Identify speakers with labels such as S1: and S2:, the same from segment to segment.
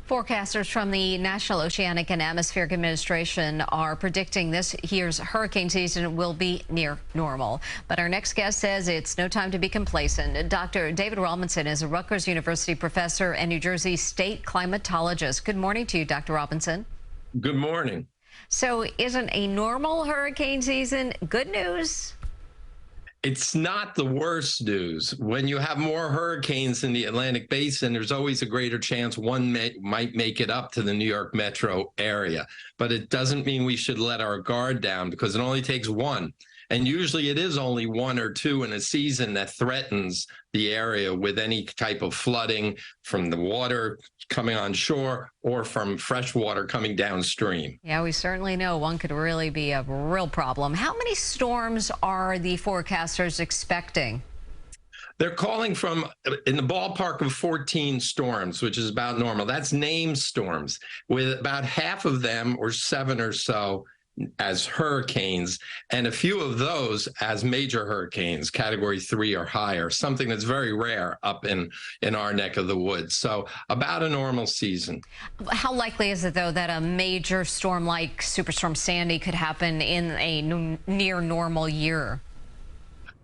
S1: Forecasters from the National Oceanic and Atmospheric Administration are predicting this year's hurricane season will be near normal. But our next guest says it's no time to be complacent. Dr. David Robinson is a Rutgers University professor and New Jersey state climatologist. Good morning to you, Dr. Robinson.
S2: Good morning.
S1: So isn't a normal hurricane season good news?
S2: It's not the worst news. When you have more hurricanes in the Atlantic Basin, there's always a greater chance one might make it up to the New York metro area. But it doesn't mean we should let our guard down, because it only takes one. And usually it is only one or two in a season that threatens the area with any type of flooding from the water coming on shore or from fresh water coming downstream.
S1: Yeah, we certainly know one could really be a real problem. How many storms are the forecasters expecting?
S2: They're calling from in the ballpark of 14 storms, which is about normal. That's named storms, with about half of them, or 7 or so, as hurricanes, and a few of those as major hurricanes, category 3 or higher, something that's very rare up in our neck of the woods. So about a normal season.
S1: How likely is it, though, that a major storm like Superstorm Sandy could happen in a near normal year?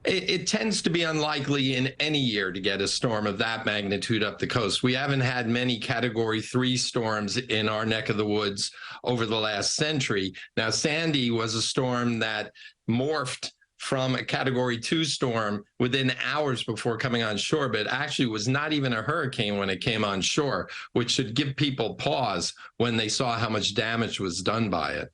S2: It tends to be unlikely in any year to get a storm of that magnitude up the coast. We haven't had many category 3 storms in our neck of the woods over the last century. Now, Sandy was a storm that morphed from a category 2 storm within hours before coming on shore, but actually was not even a hurricane when it came on shore, which should give people pause when they saw how much damage was done by it.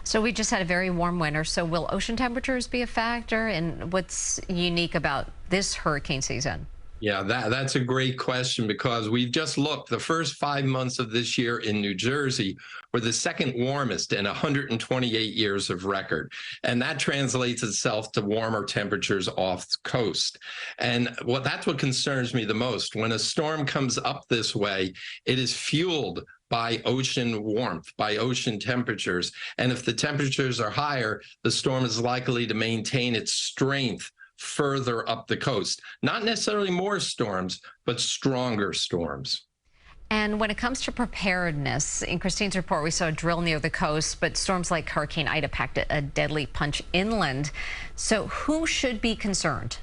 S1: So we just had a very warm winter. So will ocean temperatures be a factor? And what's unique about this hurricane season?
S2: Yeah, that's a great question, because we've just looked. The first 5 months of this year in New Jersey were the second warmest in 128 years of record. And that translates itself to warmer temperatures off the coast. And that's what concerns me the most. When a storm comes up this way, it is fueled by ocean warmth, by ocean temperatures. And if the temperatures are higher, the storm is likely to maintain its strength further up the coast. Not necessarily more storms, but stronger storms.
S1: And when it comes to preparedness, in Christine's report, we saw a drill near the coast, but storms like Hurricane Ida packed a deadly punch inland. So who should be concerned?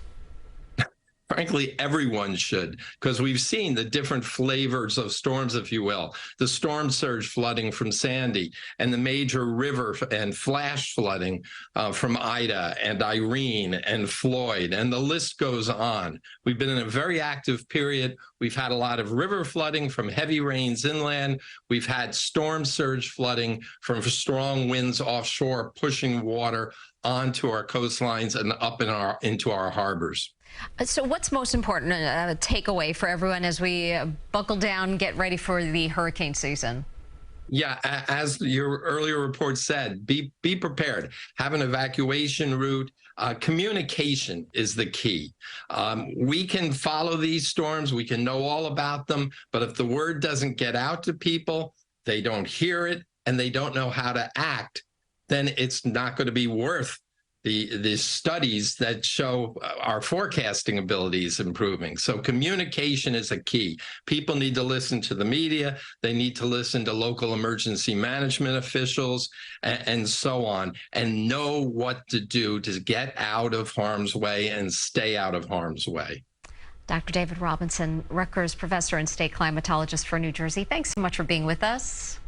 S2: Frankly, everyone should, because we've seen the different flavors of storms, if you will. The storm surge flooding from Sandy, and the major river and flash flooding from Ida and Irene and Floyd, and the list goes on. We've been in a very active period. We've had a lot of river flooding from heavy rains inland. We've had storm surge flooding from strong winds offshore, pushing water onto our coastlines and up into our harbors.
S1: So what's most important takeaway for everyone as we buckle down, get ready for the hurricane season?
S2: Yeah, as your earlier report said, be prepared. Have an evacuation route. Communication is the key. We can follow these storms. We can know all about them. But if the word doesn't get out to people, they don't hear it, and they don't know how to act, then it's not going to be worth the studies that show our forecasting abilities improving. So communication is a key. People need to listen to the media. They need to listen to local emergency management officials and so on, and know what to do to get out of harm's way and stay out of harm's way.
S1: Dr. David Robinson, Rutgers professor and state climatologist for New Jersey, thanks so much for being with us.